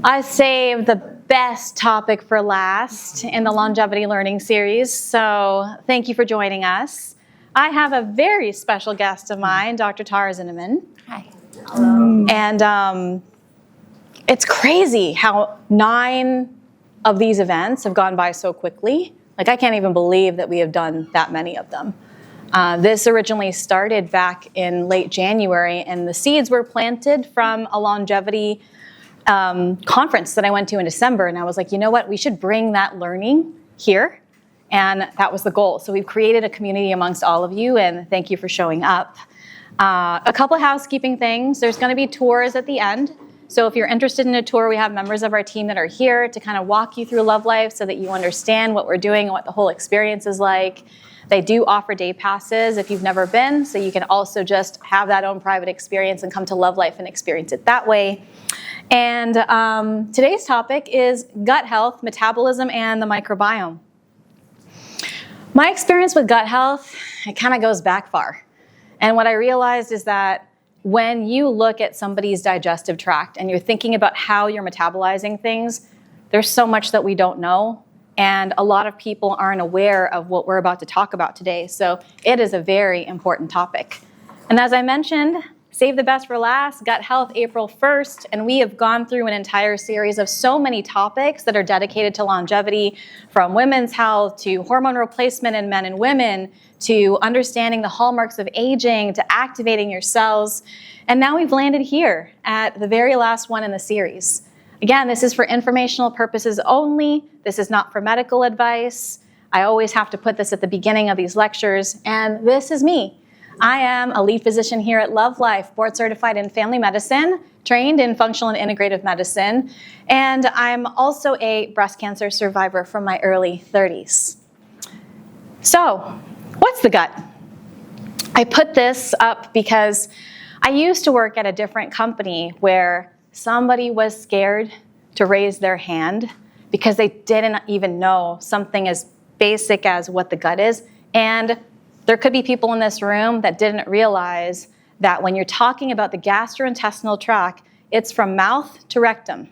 I saved the best topic for last in the longevity learning series, so thank you for joining us. I have a very special guest of mine, Dr. Tara Zinnamon. Hi. And it's crazy how 9 of these events have gone by so quickly. Like, I can't even believe that we have done that many of them. This originally started back in late January, and the seeds were planted from a longevity conference that I went to in December, and I was like, you know what, we should bring that learning here, and that was the goal. So we've created a community amongst all of you, and thank you for showing up. A couple of housekeeping things. There's going to be tours at the end. So if you're interested in a tour, we have members of our team that are here to kind of walk you through Love.Life so that you understand what we're doing and what the whole experience is like. They do offer day passes if you've never been, so you can also just have that own private experience and come to Love.Life and experience it that way. And today's topic is gut health, metabolism, and the microbiome. My experience with gut health, it kind of goes back far. And what I realized is that when you look at somebody's digestive tract and you're thinking about how you're metabolizing things, there's so much that we don't know. And a lot of people aren't aware of what we're about to talk about today. So it is a very important topic. And as I mentioned, save the best for last, Gut Health, April 1st. And we have gone through an entire series of so many topics that are dedicated to longevity, from women's health to hormone replacement in men and women, to understanding the hallmarks of aging, to activating your cells. And now we've landed here at the very last one in the series. Again, this is for informational purposes only. This is not for medical advice. I always have to put this at the beginning of these lectures, and this is me. I am a lead physician here at Love.Life, board certified in family medicine, trained in functional and integrative medicine, and I'm also a breast cancer survivor from my early 30s. So, what's the gut? I put this up because I used to work at a different company where somebody was scared to raise their hand because they didn't even know something as basic as what the gut is. And there could be people in this room that didn't realize that when you're talking about the gastrointestinal tract, it's from mouth to rectum.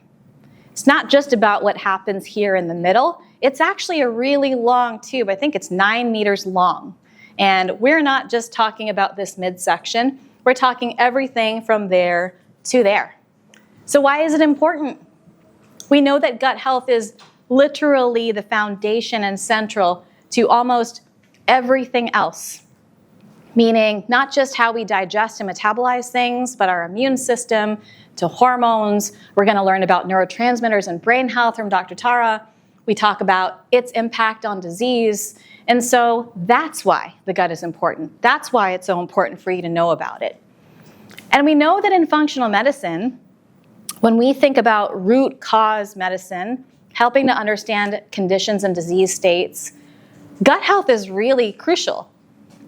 It's not just about what happens here in the middle. It's actually a really long tube. I think it's 9 meters long. And we're not just talking about this midsection. We're talking everything from there to there. So why is it important? We know that gut health is literally the foundation and central to almost everything else, meaning not just how we digest and metabolize things, but our immune system, to hormones. We're going to learn about neurotransmitters and brain health from Dr. Tara. We talk about its impact on disease. And so that's why the gut is important. That's why it's so important for you to know about it. And we know that in functional medicine, when we think about root cause medicine, helping to understand conditions and disease states, gut health is really crucial.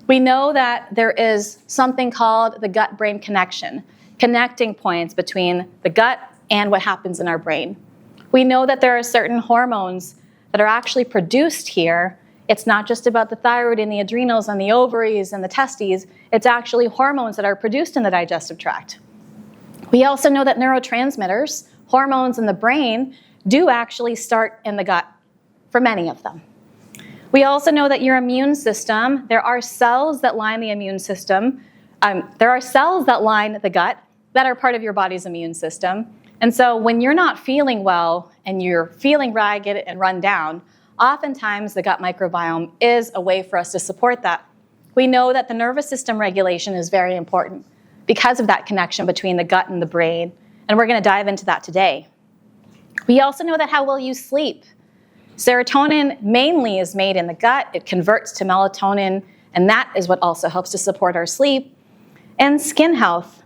We know that there is something called the gut-brain connection, connecting points between the gut and what happens in our brain. We know that there are certain hormones that are actually produced here. It's not just about the thyroid and the adrenals and the ovaries and the testes. It's actually hormones that are produced in the digestive tract. We also know that neurotransmitters, hormones in the brain, do actually start in the gut for many of them. We also know that your immune system, there are cells that line the immune system. There are cells that line the gut that are part of your body's immune system. And so when you're not feeling well and you're feeling ragged and run down, oftentimes the gut microbiome is a way for us to support that. We know that the nervous system regulation is very important because of that connection between the gut and the brain, and we're going to dive into that today. We also know that how well you sleep. Serotonin mainly is made in the gut. It converts to melatonin, and that is what also helps to support our sleep. And skin health.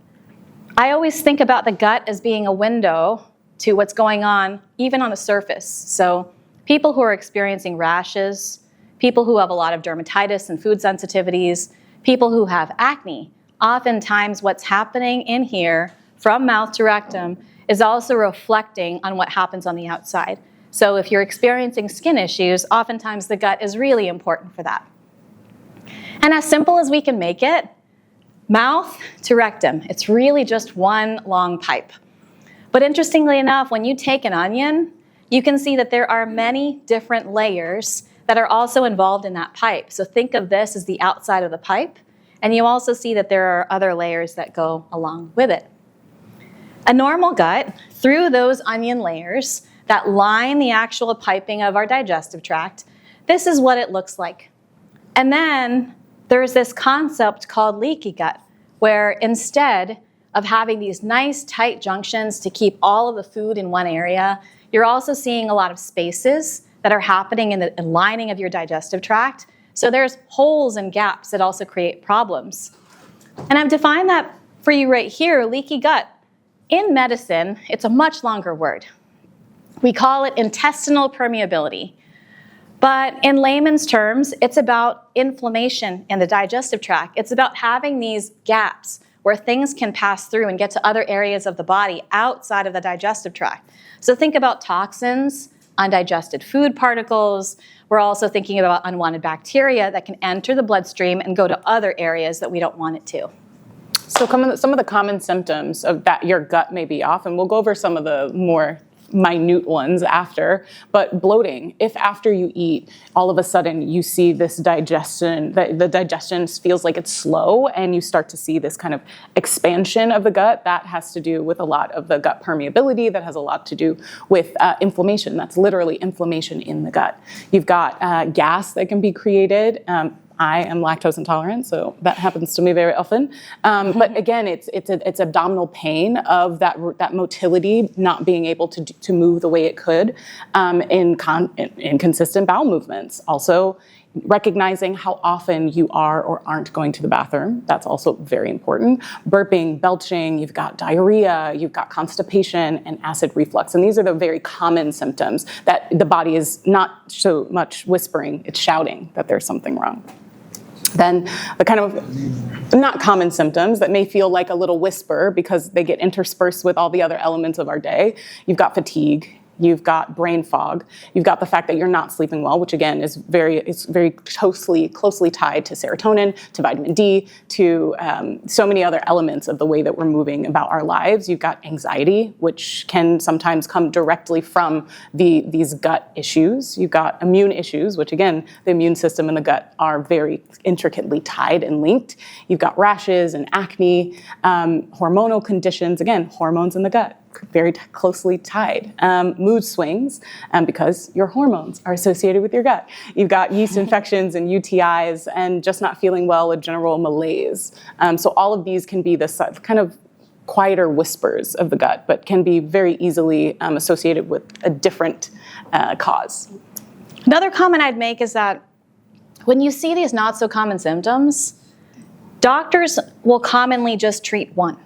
I always think about the gut as being a window to what's going on even on the surface. So people who are experiencing rashes, people who have a lot of dermatitis and food sensitivities, people who have acne, oftentimes what's happening in here from mouth to rectum is also reflecting on what happens on the outside. So if you're experiencing skin issues, oftentimes the gut is really important for that. And as simple as we can make it, mouth to rectum, it's really just one long pipe. But interestingly enough, when you take an onion, you can see that there are many different layers that are also involved in that pipe. So think of this as the outside of the pipe, and you also see that there are other layers that go along with it. A normal gut, through those onion layers that line the actual piping of our digestive tract, this is what it looks like. And then there's this concept called leaky gut, where instead of having these nice tight junctions to keep all of the food in one area, you're also seeing a lot of spaces that are happening in the lining of your digestive tract. So there's holes and gaps that also create problems. And I've defined that for you right here, leaky gut. In medicine, it's a much longer word. We call it intestinal permeability. But in layman's terms, it's about inflammation in the digestive tract. It's about having these gaps where things can pass through and get to other areas of the body outside of the digestive tract. So think about toxins, undigested food particles. We're also thinking about unwanted bacteria that can enter the bloodstream and go to other areas that we don't want it to. So some of the common symptoms of that your gut may be off, and we'll go over some of the more minute ones after, but bloating. If after you eat, all of a sudden you see this digestion, the digestion feels like it's slow, and you start to see this kind of expansion of the gut, that has to do with a lot of the gut permeability, that has a lot to do with inflammation. That's literally inflammation in the gut. You've got gas that can be created. I am lactose intolerant, so that happens to me very often. But again, it's abdominal pain of that motility not being able to move the way it could, in consistent bowel movements. Also, recognizing how often you are or aren't going to the bathroom. That's also very important. Burping, belching, you've got diarrhea, you've got constipation and acid reflux. And these are the very common symptoms that the body is not so much whispering, it's shouting that there's something wrong. Then the kind of not common symptoms that may feel like a little whisper because they get interspersed with all the other elements of our day. You've got fatigue. You've got brain fog. You've got the fact that you're not sleeping well, which again is very closely tied to serotonin, to vitamin D, to so many other elements of the way that we're moving about our lives. You've got anxiety, which can sometimes come directly from these gut issues. You've got immune issues, which again, the immune system and the gut are very intricately tied and linked. You've got rashes and acne, hormonal conditions, again, hormones in the gut, very closely tied. Mood swings, because your hormones are associated with your gut. You've got yeast infections and UTIs and just not feeling well, a general malaise. So all of these can be the kind of quieter whispers of the gut, but can be very easily associated with a different cause. Another comment I'd make is that when you see these not so common symptoms, doctors will commonly just treat one.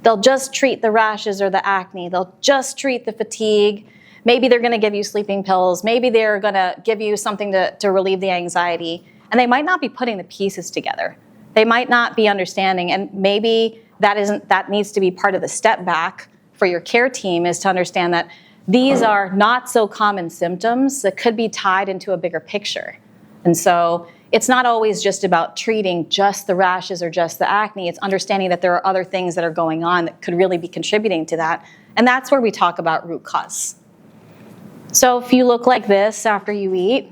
They'll just treat the rashes or the acne. They'll just treat the fatigue. Maybe they're going to give you sleeping pills. Maybe they're going to give you something to relieve the anxiety. And they might not be putting the pieces together. They might not be understanding. And maybe that needs to be part of the step back for your care team, is to understand that these are not so common symptoms that could be tied into a bigger picture. And so it's not always just about treating just the rashes or just the acne. It's understanding that there are other things that are going on that could really be contributing to that. And that's where we talk about root cause. So if you look like this after you eat,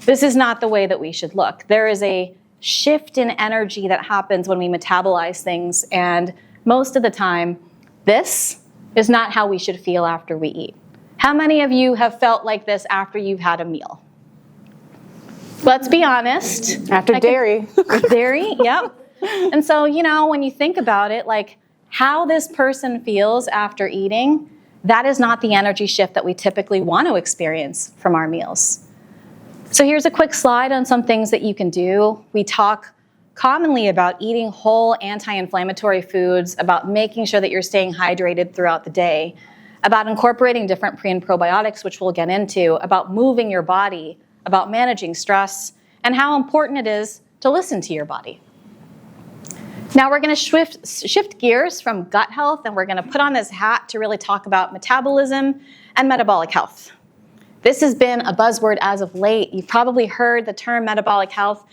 this is not the way that we should look. There is a shift in energy that happens when we metabolize things. And most of the time, this is not how we should feel after we eat. How many of you have felt like this after you've had a meal? Let's be honest. After dairy. Dairy, yep. And so, when you think about it, like how this person feels after eating, that is not the energy shift that we typically want to experience from our meals. So here's a quick slide on some things that you can do. We talk commonly about eating whole anti-inflammatory foods, about making sure that you're staying hydrated throughout the day, about incorporating different pre- and probiotics, which we'll get into, about moving your body, about managing stress, and how important it is to listen to your body. Now we're going to shift gears from gut health, and we're going to put on this hat to really talk about metabolism and metabolic health. This has been a buzzword as of late. You've probably heard the term metabolic health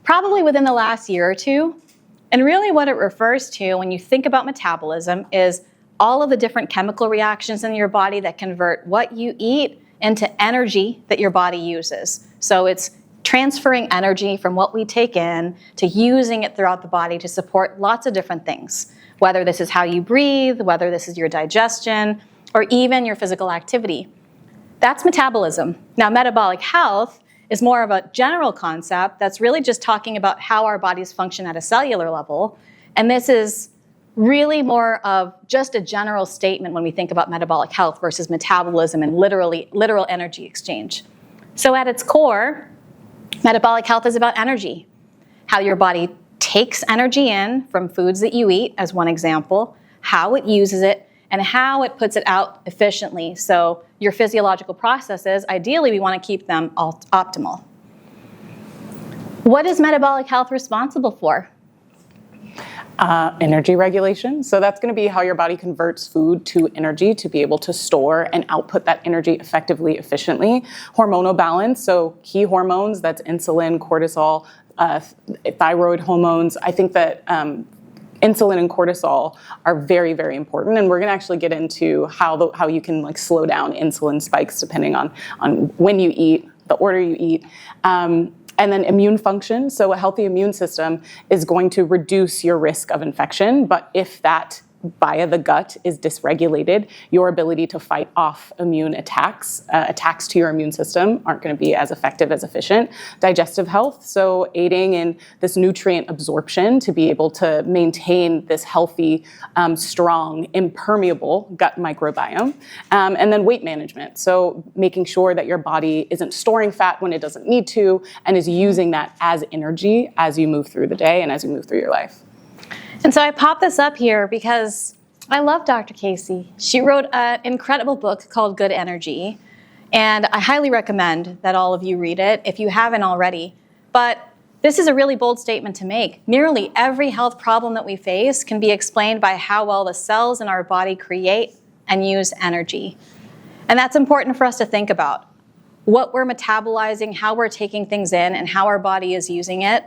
probably within the last year or two. And really what it refers to when you think about metabolism is all of the different chemical reactions in your body that convert what you eat into energy that your body uses. So it's transferring energy from what we take in to using it throughout the body to support lots of different things, whether this is how you breathe, whether this is your digestion, or even your physical activity. That's metabolism. Now, metabolic health is more of a general concept that's really just talking about how our bodies function at a cellular level, and this is really more of just a general statement when we think about metabolic health versus metabolism and literal energy exchange. So at its core, metabolic health is about energy, how your body takes energy in from foods that you eat, as one example, how it uses it, and how it puts it out efficiently. So your physiological processes, ideally, we want to keep them optimal. What is metabolic health responsible for? Energy regulation. So that's going to be how your body converts food to energy to be able to store and output that energy effectively, efficiently. Hormonal balance. So key hormones, that's insulin, cortisol, thyroid hormones. I think that insulin and cortisol are very, very important. And we're going to actually get into how you can like slow down insulin spikes depending on when you eat, the order you eat. And then immune function. So a healthy immune system is going to reduce your risk of infection. But if that via the gut is dysregulated, your ability to fight off immune attacks to your immune system aren't going to be as effective, as efficient. Digestive health, so aiding in this nutrient absorption to be able to maintain this healthy, strong, impermeable gut microbiome. And then weight management, so making sure that your body isn't storing fat when it doesn't need to and is using that as energy as you move through the day and as you move through your life. And so I popped this up here because I love Dr. Casey. She wrote an incredible book called Good Energy, and I highly recommend that all of you read it if you haven't already. But this is a really bold statement to make. Nearly every health problem that we face can be explained by how well the cells in our body create and use energy. And that's important for us to think about. What we're metabolizing, how we're taking things in, and how our body is using it.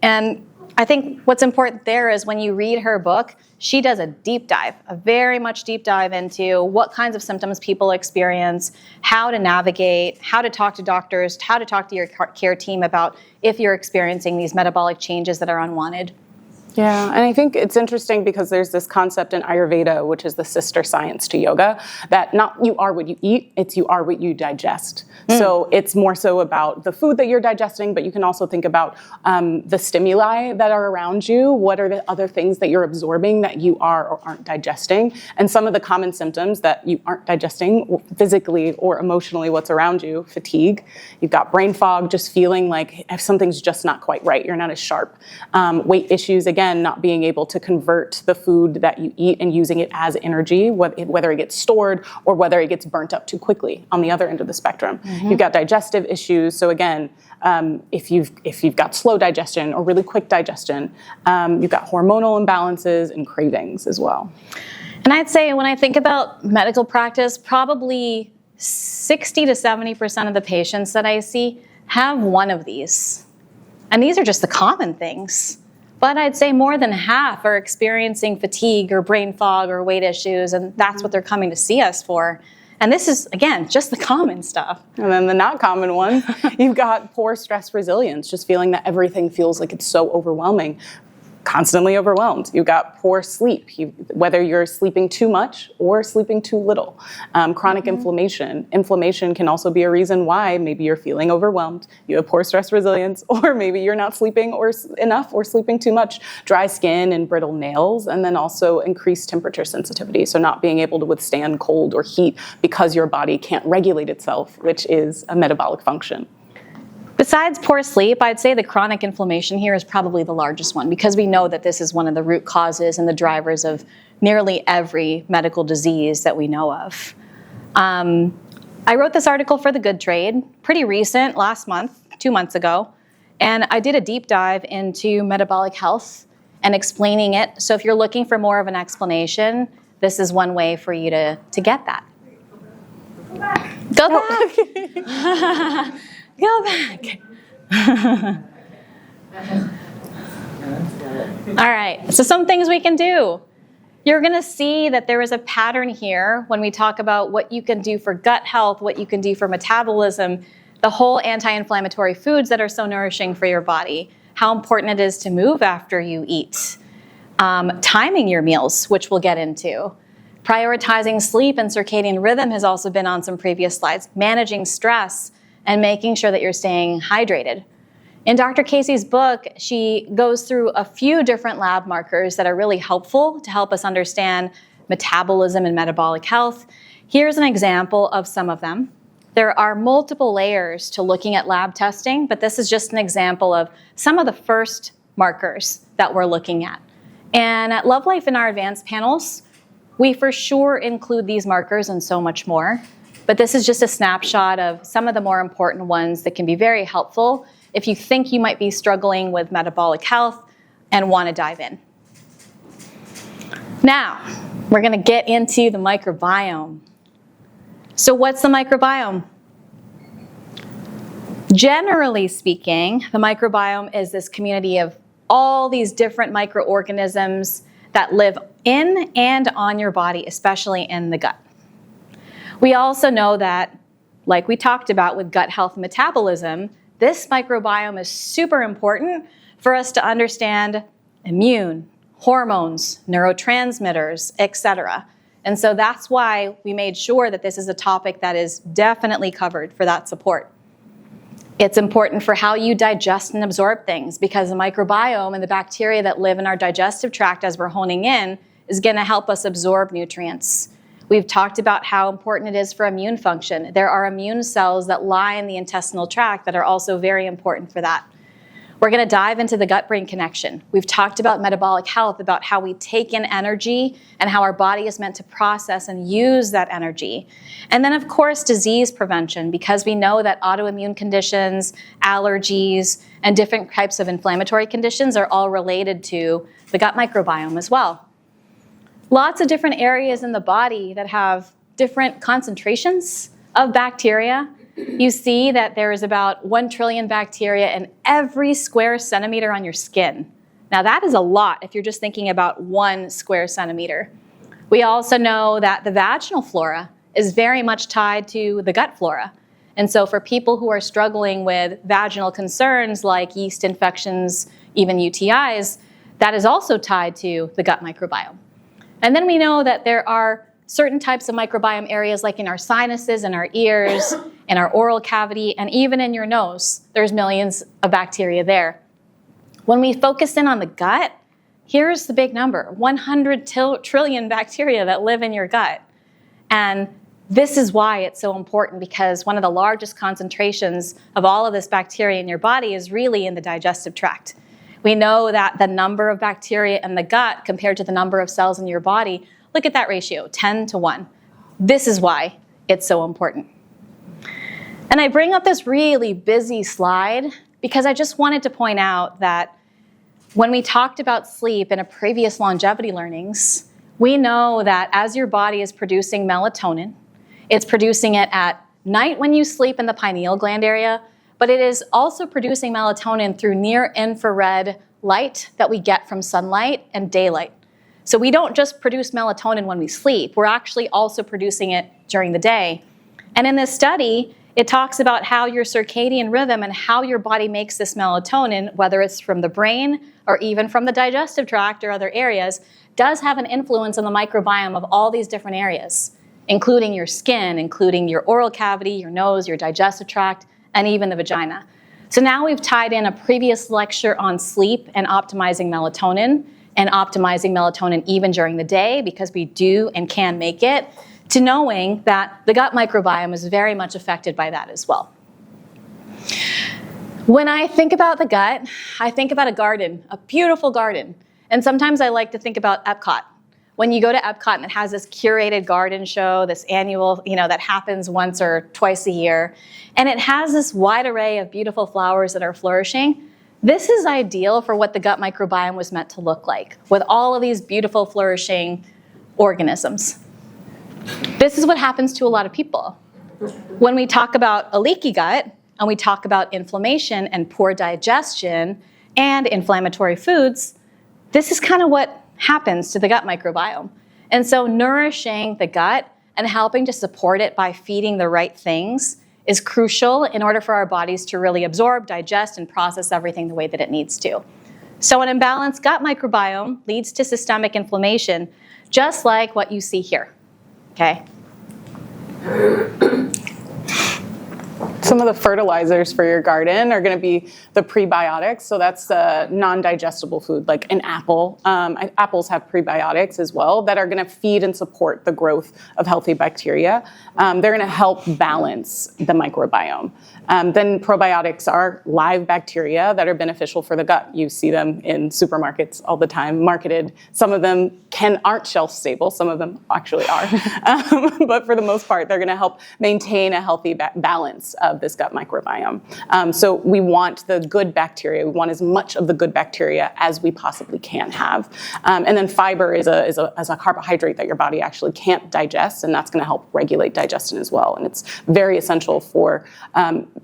And I think what's important there is when you read her book, she does a deep dive, a very much deep dive into what kinds of symptoms people experience, how to navigate, how to talk to doctors, how to talk to your care team about if you're experiencing these metabolic changes that are unwanted. Yeah, and I think it's interesting because there's this concept in Ayurveda, which is the sister science to yoga, that not you are what you eat, it's you are what you digest. So it's more so about the food that you're digesting, but you can also think about the stimuli that are around you. What are the other things that you're absorbing that you are or aren't digesting? And some of the common symptoms that you aren't digesting physically or emotionally, what's around you, fatigue. You've got brain fog, just feeling like if something's just not quite right, you're not as sharp. Weight issues, again, not being able to convert the food that you eat and using it as energy, whether it gets stored or whether it gets burnt up too quickly on the other end of the spectrum. You've got digestive issues. So again, if you've got slow digestion or really quick digestion, you've got hormonal imbalances and cravings as well. And I'd say when I think about medical practice, probably 60 to 70% of the patients that I see have one of these. And these are just the common things. But I'd say more than half are experiencing fatigue or brain fog or weight issues, and that's what they're coming to see us for. And this is, again, just the common stuff. And then the not common one, you've got poor stress resilience, just feeling that everything feels like it's so overwhelming. Constantly overwhelmed. You've got poor sleep, whether you're sleeping too much or sleeping too little. Chronic inflammation. Inflammation can also be a reason why maybe you're feeling overwhelmed, you have poor stress resilience, or maybe you're not sleeping enough or sleeping too much. Dry skin and brittle nails, and then also increased temperature sensitivity. So not being able to withstand cold or heat because your body can't regulate itself, which is a metabolic function. Besides poor sleep, I'd say the chronic inflammation here is probably the largest one because we know that this is one of the root causes and the drivers of nearly every medical disease that we know of. I wrote this article for The Good Trade, pretty recent, last month, 2 months ago, and I did a deep dive into metabolic health and explaining it. So if you're looking for more of an explanation, this is one way for you to get that. Go back. Go back. All right, so some things we can do. you're going to see that there is a pattern here when we talk about what you can do for gut health, what you can do for metabolism, the whole anti-inflammatory foods that are so nourishing for your body, how important it is to move after you eat, timing your meals, which we'll get into. Prioritizing sleep and circadian rhythm has also been on some previous slides, managing stress and making sure that you're staying hydrated. In Dr. Casey's book, she goes through a few different lab markers that are really helpful to help us understand metabolism and metabolic health. Here's an example of some of them. There are multiple layers to looking at lab testing, but this is just an example of some of the first markers that we're looking at. And at Love.Life in our advanced panels, we for sure include these markers and so much more. But this is just a snapshot of some of the more important ones that can be very helpful if you think you might be struggling with metabolic health and want to dive in. Now, we're going to get into the microbiome. So what's the microbiome? Generally speaking, the microbiome is this community of all these different microorganisms that live in and on your body, especially in the gut. We also know that, like we talked about with gut health and metabolism, this microbiome is super important for us to understand immune, hormones, neurotransmitters, etc. And so that's why we made sure that this is a topic that is definitely covered for that support. It's important for how you digest and absorb things because the microbiome and the bacteria that live in our digestive tract as we're honing in is going to help us absorb nutrients. We've talked about how important it is for immune function. There are immune cells that lie in the intestinal tract that are also very important for that. We're going to dive into the gut-brain connection. We've talked about metabolic health, about how we take in energy and how our body is meant to process and use that energy. And then, of course, disease prevention, because we know that autoimmune conditions, allergies, and different types of inflammatory conditions are all related to the gut microbiome as well. Lots of different areas in the body that have different concentrations of bacteria. You see that there is about 1 trillion bacteria in every square centimeter on your skin. Now that is a lot if you're just thinking about 1 square centimeter. We also know that the vaginal flora is very much tied to the gut flora. And so for people who are struggling with vaginal concerns like yeast infections, even UTIs, that is also tied to the gut microbiome. And then we know that there are certain types of microbiome areas like in our sinuses, in our ears, in our oral cavity, and even in your nose. There's millions of bacteria there. When we focus in on the gut, here's the big number, 100 trillion bacteria that live in your gut. And this is why it's so important because one of the largest concentrations of all of this bacteria in your body is really in the digestive tract. We know that the number of bacteria in the gut compared to the number of cells in your body, look at that ratio, 10 to 1. This is why it's so important. And I bring up this really busy slide because I just wanted to point out that when we talked about sleep in a previous longevity learnings, we know that as your body is producing melatonin, it's producing it at night when you sleep in the pineal gland area, but it is also producing melatonin through near-infrared light that we get from sunlight and daylight. So we don't just produce melatonin when we sleep, we're actually also producing it during the day. And in this study, it talks about how your circadian rhythm and how your body makes this melatonin, whether it's from the brain or even from the digestive tract or other areas, does have an influence on the microbiome of all these different areas, including your skin, including your oral cavity, your nose, your digestive tract, and even the vagina. So now we've tied in a previous lecture on sleep and optimizing melatonin even during the day because we do and can make it, to knowing that the gut microbiome is very much affected by that as well. When I think about the gut, I think about a garden, a beautiful garden. And sometimes I like to think about Epcot. When you go to Epcot and it has this curated garden show, this annual, that happens once or twice a year, and it has this wide array of beautiful flowers that are flourishing, this is ideal for what the gut microbiome was meant to look like, with all of these beautiful flourishing organisms. This is what happens to a lot of people. When we talk about a leaky gut, and we talk about inflammation and poor digestion and inflammatory foods, this is kind of what happens to the gut microbiome. And so nourishing the gut and helping to support it by feeding the right things is crucial in order for our bodies to really absorb, digest, and process everything the way that it needs to. So an imbalanced gut microbiome leads to systemic inflammation, just like what you see here, okay? Some of the fertilizers for your garden are going to be the prebiotics. So that's a non-digestible food, like an apple. Apples have prebiotics as well that are going to feed and support the growth of healthy bacteria. They're going to help balance the microbiome. Then probiotics are live bacteria that are beneficial for the gut. You see them in supermarkets all the time, marketed. Some of them aren't shelf stable. Some of them actually are. But for the most part, they're going to help maintain a healthy balance of this gut microbiome. So we want the good bacteria. We want as much of the good bacteria as we possibly can have. And then fiber is a carbohydrate that your body actually can't digest, and that's going to help regulate digestion as well. And it's very essential for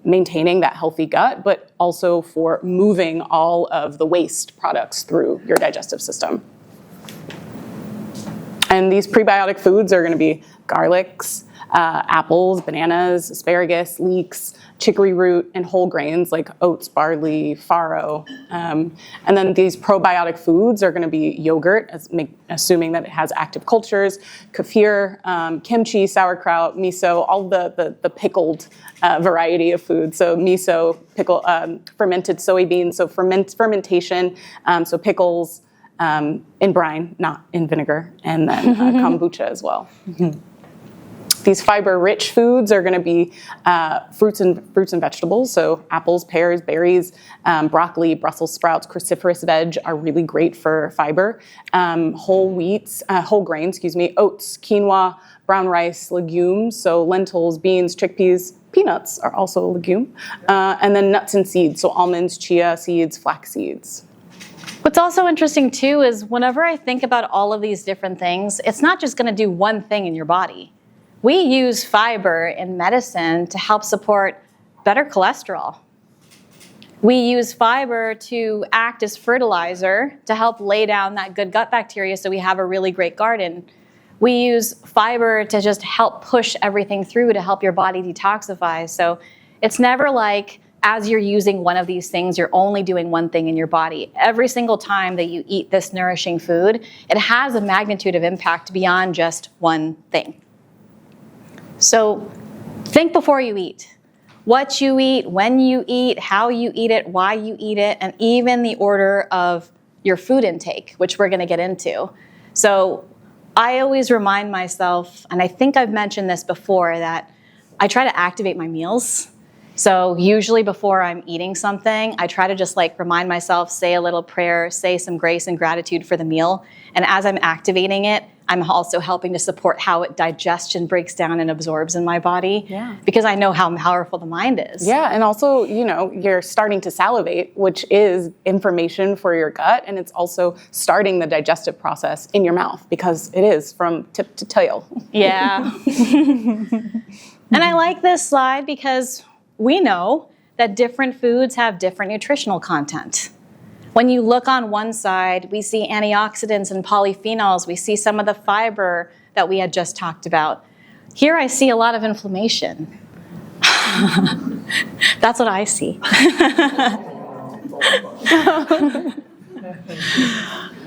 maintaining that healthy gut, but also for moving all of the waste products through your digestive system. And these prebiotic foods are going to be garlics, apples, bananas, asparagus, leeks, chicory root, and whole grains like oats, barley, farro. And then these probiotic foods are going to be yogurt, assuming that it has active cultures, kefir, kimchi, sauerkraut, miso, all the pickled variety of food. So miso, fermented soybeans, so fermentation, so pickles in brine, not in vinegar, and then kombucha as well. These fiber-rich foods are going to be fruits and vegetables. So apples, pears, berries, broccoli, Brussels sprouts, cruciferous veg are really great for fiber. Whole grains, oats, quinoa, brown rice, legumes. So lentils, beans, chickpeas, peanuts are also a legume. And then nuts and seeds. So almonds, chia seeds, flax seeds. What's also interesting too is whenever I think about all of these different things, it's not just going to do one thing in your body. We use fiber in medicine to help support better cholesterol. We use fiber to act as fertilizer to help lay down that good gut bacteria so we have a really great garden. We use fiber to just help push everything through to help your body detoxify. So it's never like as you're using one of these things, you're only doing one thing in your body. Every single time that you eat this nourishing food, it has a magnitude of impact beyond just one thing. So think before you eat. What you eat, when you eat, how you eat it, why you eat it, and even the order of your food intake, which we're going to get into. So I always remind myself, and I think I've mentioned this before, that I try to activate my meals. So usually before I'm eating something, I try to just remind myself, say a little prayer, say some grace and gratitude for the meal. And as I'm activating it, I'm also helping to support how digestion breaks down and absorbs in my body. Yeah. Because I know how powerful the mind is. Yeah, and also, you're starting to salivate, which is information for your gut, and it's also starting the digestive process in your mouth because it is from tip to tail. Yeah. And I like this slide because we know that different foods have different nutritional content. When you look on one side, we see antioxidants and polyphenols. We see some of the fiber that we had just talked about. Here I see a lot of inflammation. That's what I see.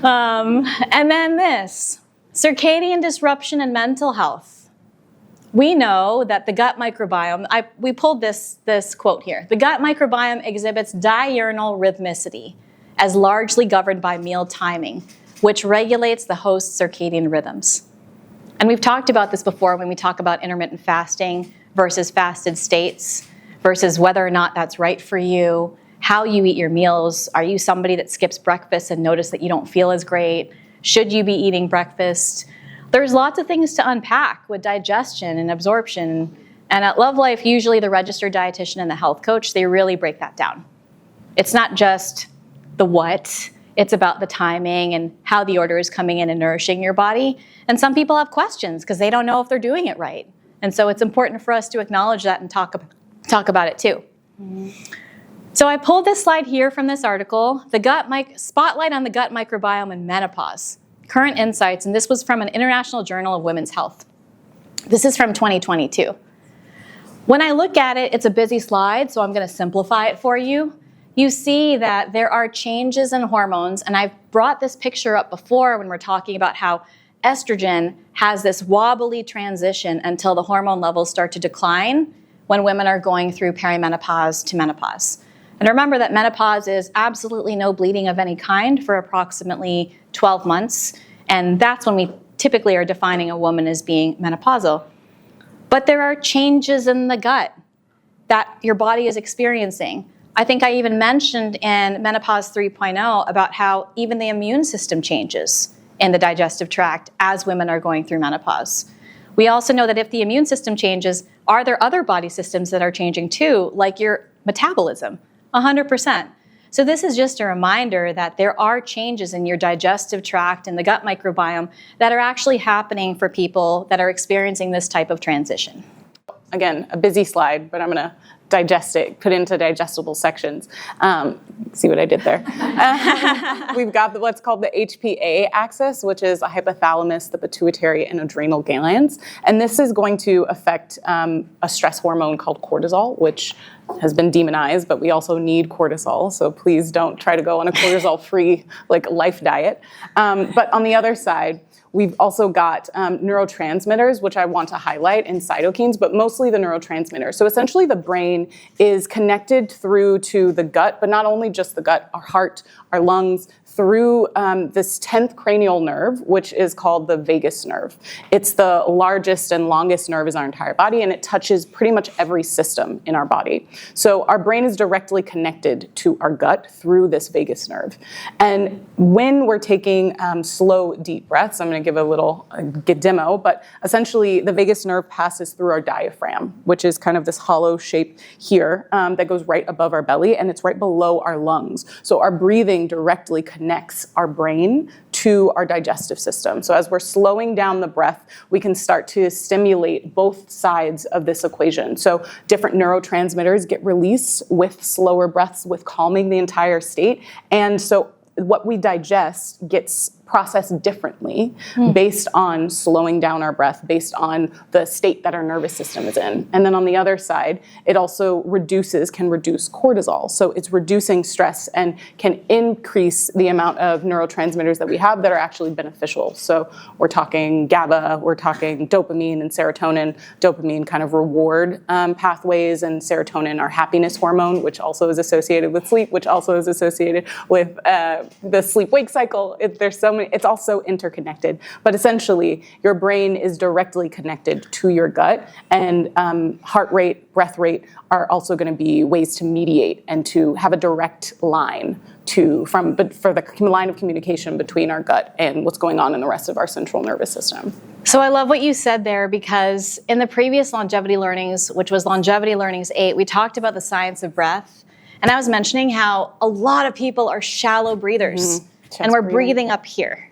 And then this, circadian disruption and mental health. We know that the gut microbiome, we pulled this quote here. The gut microbiome exhibits diurnal rhythmicity as largely governed by meal timing, which regulates the host's circadian rhythms. And we've talked about this before when we talk about intermittent fasting versus fasted states, versus whether or not that's right for you, how you eat your meals. Are you somebody that skips breakfast and notice that you don't feel as great? Should you be eating breakfast? There's lots of things to unpack with digestion and absorption. And at Love.Life, usually the registered dietitian and the health coach, they really break that down. It's not just the what, it's about the timing and how the order is coming in and nourishing your body. And some people have questions because they don't know if they're doing it right. And so it's important for us to acknowledge that and talk about it too. Mm-hmm. So I pulled this slide here from this article, spotlight on the gut microbiome in menopause. current insights, and this was from an International Journal of Women's Health. This is from 2022. When I look at it, it's a busy slide, so I'm going to simplify it for you. You see that there are changes in hormones, and I've brought this picture up before when we're talking about how estrogen has this wobbly transition until the hormone levels start to decline when women are going through perimenopause to menopause. And remember that menopause is absolutely no bleeding of any kind for approximately 12 months, and that's when we typically are defining a woman as being menopausal. But there are changes in the gut that your body is experiencing. I think I even mentioned in Menopause 3.0 about how even the immune system changes in the digestive tract as women are going through menopause. We also know that if the immune system changes, are there other body systems that are changing too, like your metabolism? 100%. So this is just a reminder that there are changes in your digestive tract and the gut microbiome that are actually happening for people that are experiencing this type of transition. Again, a busy slide, but I'm going to digest it, put it into digestible sections. See what I did there? We've got what's called the HPA axis, which is a hypothalamus, the pituitary, and adrenal glands. And this is going to affect a stress hormone called cortisol, which has been demonized, but we also need cortisol. So please don't try to go on a cortisol-free life diet. But on the other side, we've also got neurotransmitters, which I want to highlight, and cytokines, but mostly the neurotransmitters. So essentially the brain is connected through to the gut, but not only just the gut, our heart, our lungs, through this 10th cranial nerve, which is called the vagus nerve. It's the largest and longest nerve in our entire body, and it touches pretty much every system in our body. So our brain is directly connected to our gut through this vagus nerve. And when we're taking slow, deep breaths, I'm going to give a little demo, but essentially the vagus nerve passes through our diaphragm, which is kind of this hollow shape here that goes right above our belly, and it's right below our lungs. So our breathing directly connects our brain to our digestive system. So as we're slowing down the breath, we can start to stimulate both sides of this equation. So different neurotransmitters get released with slower breaths, with calming the entire state. And so what we digest gets processed differently based on slowing down our breath, based on the state that our nervous system is in. And then on the other side, it also can reduce cortisol. So it's reducing stress and can increase the amount of neurotransmitters that we have that are actually beneficial. So we're talking GABA, we're talking dopamine and serotonin. Dopamine kind of reward pathways, and serotonin, our happiness hormone, which also is associated with sleep, which also is associated with the sleep-wake cycle. There's so many. It's also interconnected, but essentially your brain is directly connected to your gut, and heart rate, breath rate are also going to be ways to mediate and to have a direct line for the line of communication between our gut and what's going on in the rest of our central nervous system. So I love what you said there, because in the previous longevity learnings, which was Longevity Learnings 8, we talked about the science of breath, and I was mentioning how a lot of people are shallow breathers. And we're breathing up here,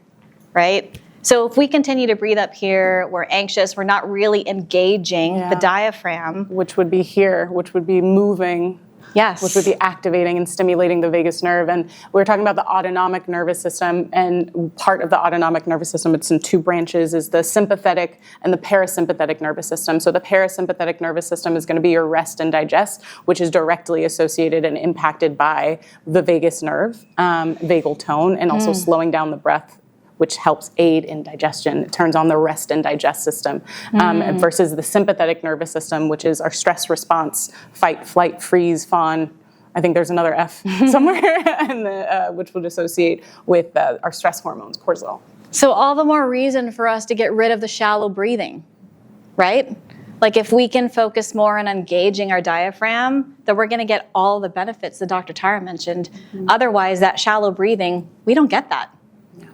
right? So if we continue to breathe up here, we're anxious, we're not really engaging the diaphragm. Which would be here, which would be moving. Yes. Which would be activating and stimulating the vagus nerve. And we were talking about the autonomic nervous system, and part of the autonomic nervous system, it's in two branches, is the sympathetic and the parasympathetic nervous system. So the parasympathetic nervous system is going to be your rest and digest, which is directly associated and impacted by the vagus nerve, vagal tone, and also slowing down the breath, which helps aid in digestion. It turns on the rest and digest system, versus the sympathetic nervous system, which is our stress response, fight, flight, freeze, fawn. I think there's another F somewhere, and which would associate with our stress hormones, cortisol. So all the more reason for us to get rid of the shallow breathing, right? Like if we can focus more on engaging our diaphragm, then we're going to get all the benefits that Dr. Tara mentioned. Otherwise, that shallow breathing, we don't get that.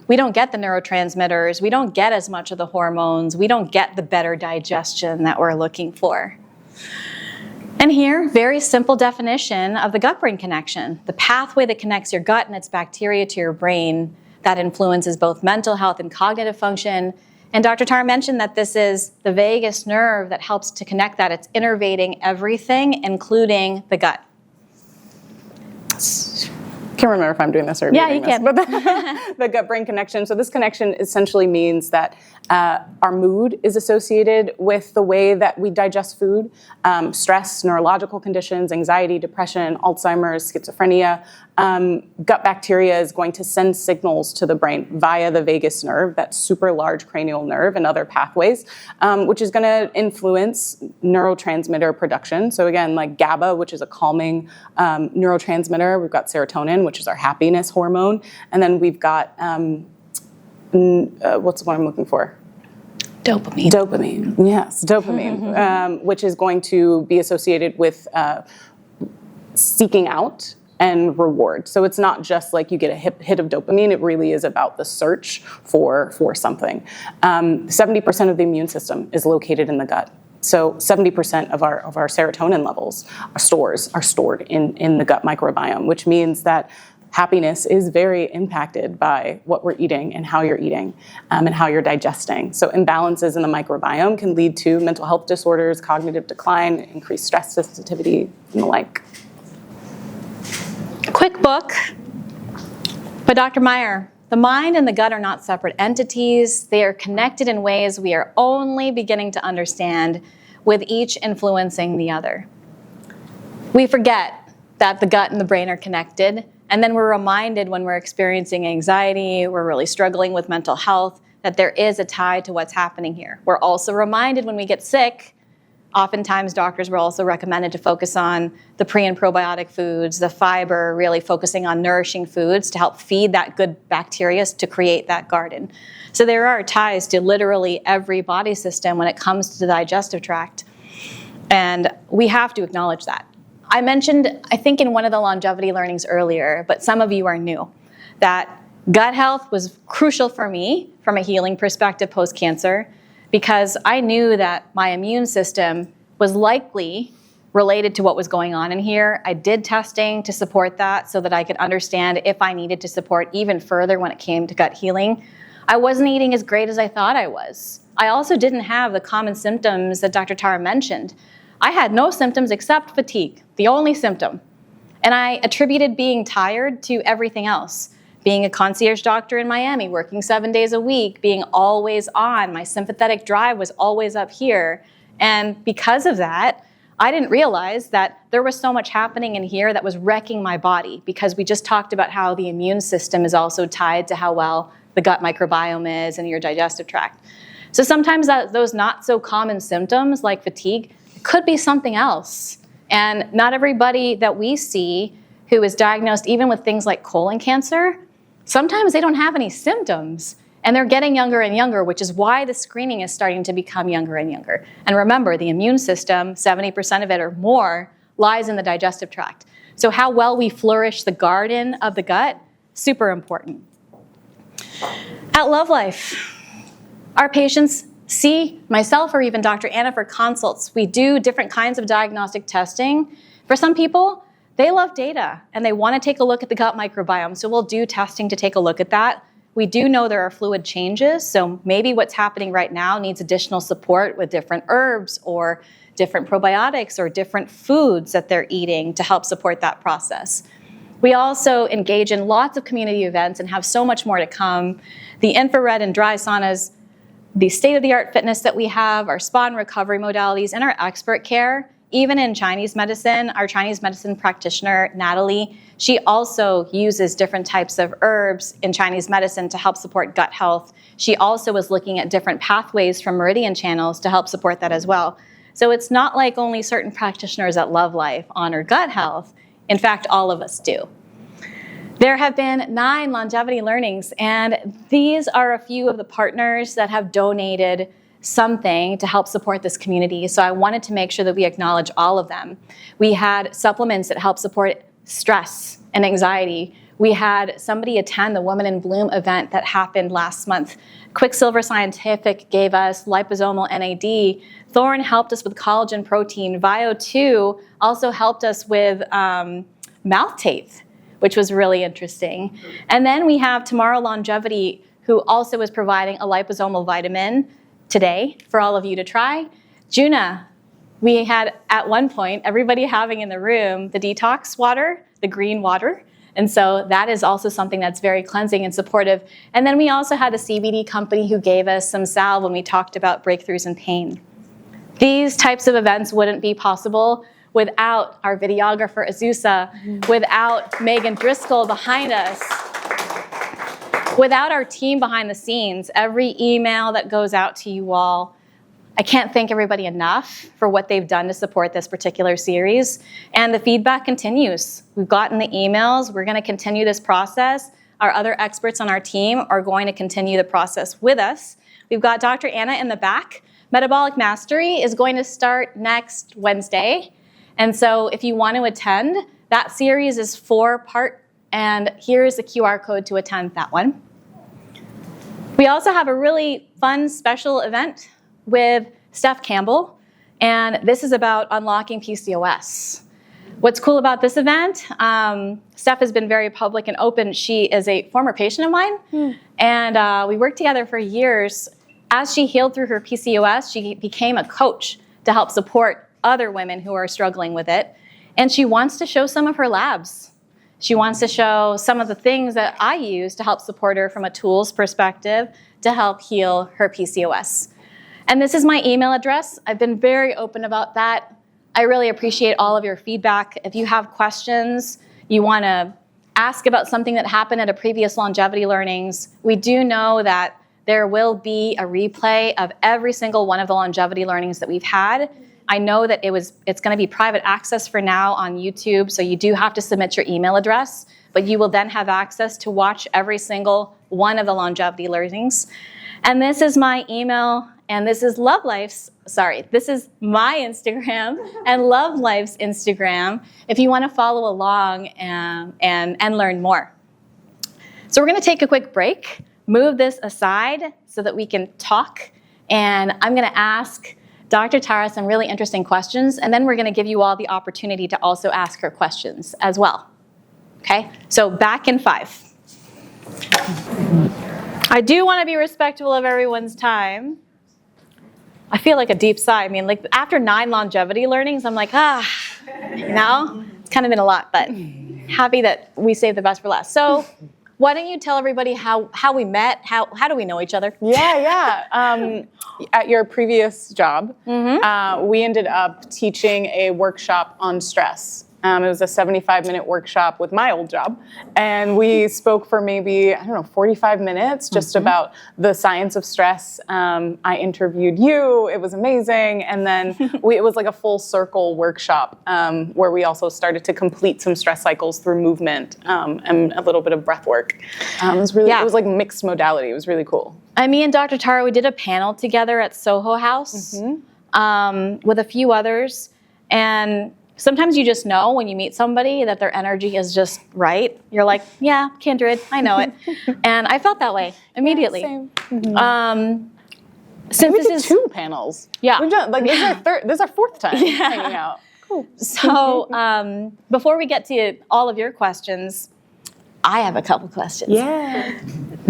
We don't get the neurotransmitters. We don't get as much of the hormones. We don't get the better digestion that we're looking for. And here, very simple definition of the gut-brain connection. The pathway that connects your gut and its bacteria to your brain that influences both mental health and cognitive function. And Dr. Tara mentioned that this is the vagus nerve that helps to connect that. It's innervating everything, including the gut. Can't remember if I'm doing this or Yeah, reading you can. this, but the gut-brain connection. So this connection essentially means that our mood is associated with the way that we digest food, stress, neurological conditions, anxiety, depression, Alzheimer's, schizophrenia. Gut bacteria is going to send signals to the brain via the vagus nerve, that super large cranial nerve, and other pathways, which is going to influence neurotransmitter production. So again, like GABA, which is a calming neurotransmitter. We've got serotonin, which is our happiness hormone. And then we've got, what's the one I'm looking for? Dopamine. Dopamine, yes, dopamine, which is going to be associated with seeking out and reward. So it's not just like you get a hit of dopamine, it really is about the search for something. 70% of the immune system is located in the gut. So 70% of our serotonin levels are stored in the gut microbiome, which means that happiness is very impacted by what we're eating and how you're eating and how you're digesting. So imbalances in the microbiome can lead to mental health disorders, cognitive decline, increased stress sensitivity, and the like. Quick book by Dr. Meyer. The mind and the gut are not separate entities. They are connected in ways we are only beginning to understand, with each influencing the other. We forget that the gut and the brain are connected, and then we're reminded when we're experiencing anxiety, we're really struggling with mental health, that there is a tie to what's happening here. We're also reminded when we get sick, oftentimes doctors were also recommended to focus on the pre and probiotic foods, the fiber, really focusing on nourishing foods to help feed that good bacteria to create that garden. So there are ties to literally every body system when it comes to the digestive tract. And we have to acknowledge that. I mentioned, I think in one of the longevity learnings earlier, but some of you are new, that gut health was crucial for me from a healing perspective post-cancer, because I knew that my immune system was likely related to what was going on in here. I did testing to support that so that I could understand if I needed to support even further when it came to gut healing. I wasn't eating as great as I thought I was. I also didn't have the common symptoms that Dr. Tara mentioned. I had no symptoms except fatigue, the only symptom. And I attributed being tired to everything else. Being a concierge doctor in Miami, working 7 days a week, being always on, my sympathetic drive was always up here. And because of that, I didn't realize that there was so much happening in here that was wrecking my body, because we just talked about how the immune system is also tied to how well the gut microbiome is and your digestive tract. So sometimes those not so common symptoms like fatigue could be something else. And not everybody that we see who is diagnosed even with things like colon cancer, sometimes they don't have any symptoms. And they're getting younger and younger, which is why the screening is starting to become younger and younger. And remember, the immune system, 70% of it or more, lies in the digestive tract. So how well we flourish the garden of the gut, super important. At Love.Life, our patients see myself or even Dr. Anna for consults. We do different kinds of diagnostic testing. For some people, they love data and they want to take a look at the gut microbiome. So we'll do testing to take a look at that. We do know there are fluid changes. So maybe what's happening right now needs additional support with different herbs or different probiotics or different foods that they're eating to help support that process. We also engage in lots of community events and have so much more to come. The infrared and dry saunas, the state-of-the-art fitness that we have, our spa and recovery modalities, and our expert care. Even in Chinese medicine, our Chinese medicine practitioner, Natalie, she also uses different types of herbs in Chinese medicine to help support gut health. She also was looking at different pathways from meridian channels to help support that as well. So it's not like only certain practitioners at Love.Life honor gut health. In fact, all of us do. There have been 9 longevity learnings, and these are a few of the partners that have donated something to help support this community. So I wanted to make sure that we acknowledge all of them. We had supplements that help support stress and anxiety. We had somebody attend the Woman in Bloom event that happened last month. Quicksilver Scientific gave us liposomal NAD. Thorne helped us with collagen protein. Vio2 also helped us with mouth tape, which was really interesting. And then we have Tomorrow Longevity, who also is providing a liposomal vitamin today for all of you to try. Juna, we had at one point everybody having in the room the detox water, the green water, And so that is also something that's very cleansing and supportive. And then we also had a CBD company who gave us some salve when we talked about breakthroughs in pain. These types of events wouldn't be possible without our videographer, Azusa, without Megan Driscoll behind us, without our team behind the scenes. Every email that goes out to you all, I can't thank everybody enough for what they've done to support this particular series. And the feedback continues. We've gotten the emails. We're going to continue this process. Our other experts on our team are going to continue the process with us. We've got Dr. Anna in the back. Metabolic Mastery is going to start next Wednesday. And so if you want to attend, that series is 4-part, and here's the QR code to attend that one. We also have a really fun special event with Steph Campbell, and this is about unlocking PCOS. What's cool about this event, Steph has been very public and open. She is a former patient of mine, and we worked together for years. As she healed through her PCOS, she became a coach to help support other women who are struggling with it, and she wants to show some of her labs. She wants to show some of the things that I use to help support her from a tools perspective to help heal her PCOS. And this is my email address. I've been very open about that. I really appreciate all of your feedback. If you have questions, you want to ask about something that happened at a previous longevity learnings, we do know that there will be a replay of every single one of the longevity learnings that we've had. I know that it's going to be private access for now on YouTube, so you do have to submit your email address, but you will then have access to watch every single one of the longevity learnings. And this is my email, and this is this is my Instagram and Love.Life's Instagram if you want to follow along and learn more. So we're going to take a quick break, move this aside so that we can talk, and I'm going to ask Dr. Tara some really interesting questions, and then we're going to give you all the opportunity to also ask her questions as well. Okay? So back in 5. I do want to be respectful of everyone's time. I feel like a deep sigh. I mean, like after 9 longevity learnings, I'm like, you know, it's kind of been a lot, but happy that we saved the best for last. So why don't you tell everybody how we met? How do we know each other? Yeah. At your previous job, we ended up teaching a workshop on stress. It was a 75-minute workshop with my old job. And we spoke for maybe, 45 minutes just about the science of stress. I interviewed you. It was amazing. And then it was like a full circle workshop where we also started to complete some stress cycles through with a little bit of breath work. It was like mixed modality. It was really cool. Me and Dr. Tara, we did a panel together at Soho House with a few others. And sometimes you just know when you meet somebody that their energy is just right. You're like, yeah, kindred, I know it. And I felt that way immediately. Yeah, same. Since we this did is 2 panels. Yeah. We've done, this is our 4th time hanging out. Cool. So before we get to all of your questions, I have a couple questions. Yeah.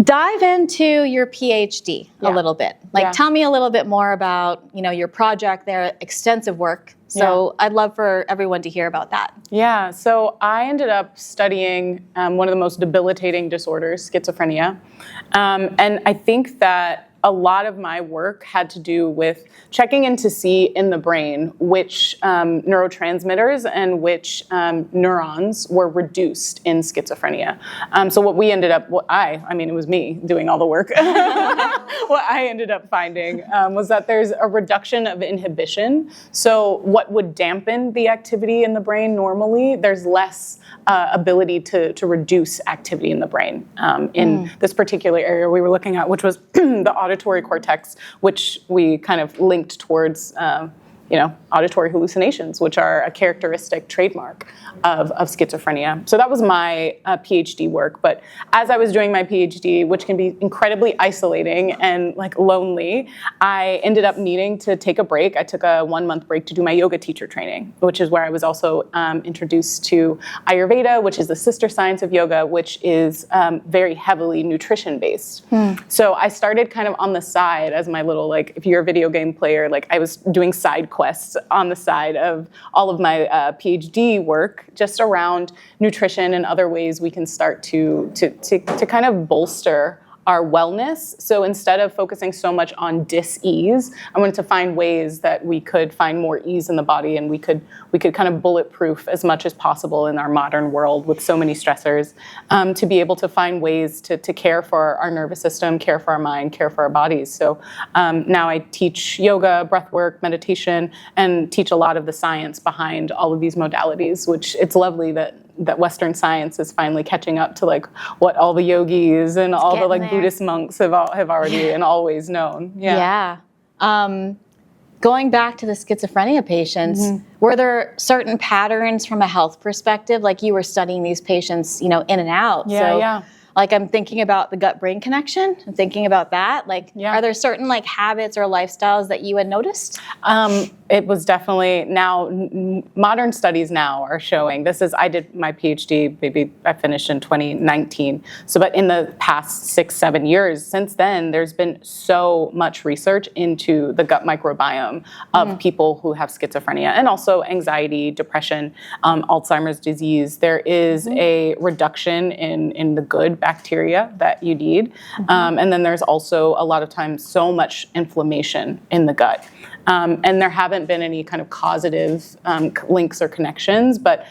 Dive into your PhD a little bit. Tell me a little bit more about, your project there, extensive work. So I'd love for everyone to hear about that. Yeah, so I ended up studying one of the most debilitating disorders, schizophrenia. And I think that a lot of my work had to do with checking in to see in the brain which neurotransmitters and which neurons were reduced in schizophrenia. So what we ended up, it was me doing all the work. What I ended up finding was that there's a reduction of inhibition. So what would dampen the activity in the brain normally, there's less ability to reduce activity in the brain in this particular area we were looking at, which was the auditory cortex, which we kind of linked towards auditory hallucinations, which are a characteristic trademark of schizophrenia. So that was my PhD work. But as I was doing my PhD, which can be incredibly isolating and lonely, I ended up needing to take a break. I took a 1-month break to do my yoga teacher training, which is where I was also introduced to Ayurveda, which is the sister science of yoga, which is very heavily nutrition-based. So I started kind of on the side as my little, if you're a video game player, I was doing side quest on the side of all of my PhD work, just around nutrition and other ways we can start to kind of bolster our wellness. So instead of focusing so much on dis-ease, I wanted to find ways that we could find more ease in the body, and we could kind of bulletproof as much as possible in our modern world with so many stressors, to be able to find ways to care for our nervous system, care for our mind, care for our bodies. So now I teach yoga, breath work, meditation, and teach a lot of the science behind all of these modalities, which it's lovely that Western science is finally catching up to like what all the yogis and all the like there. Buddhist monks have already and always known. Yeah. Going back to the schizophrenia patients, were there certain patterns from a health perspective? Like you were studying these patients, in and out. Yeah. Like I'm thinking about the gut-brain connection. I'm thinking about that. Like, are there certain like habits or lifestyles that you had noticed? It was definitely modern studies now are showing I did my PhD, maybe I finished in 2019. But in the past 6-7 years since then, there's been so much research into the gut microbiome of people who have schizophrenia, and also anxiety, depression, Alzheimer's disease. There is a reduction in the good bacteria that you need. And then there's also a lot of times so much inflammation in the gut. And there haven't been any kind of causative links or connections, but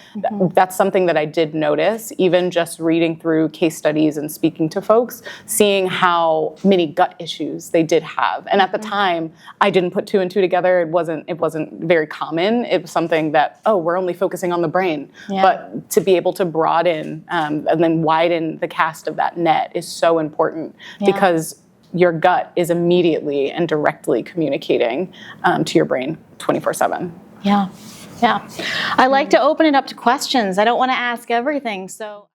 that's something that I did notice, even just reading through case studies and speaking to folks, seeing how many gut issues they did have. And at the time, I didn't put 2 and 2 together. It wasn't very common. It was something that, we're only focusing on the brain. Yeah. But to be able to broaden and then widen the cast of that net is so important, because your gut is immediately and directly communicating to your brain 24/7. Yeah. I like to open it up to questions. I don't want to ask everything, so.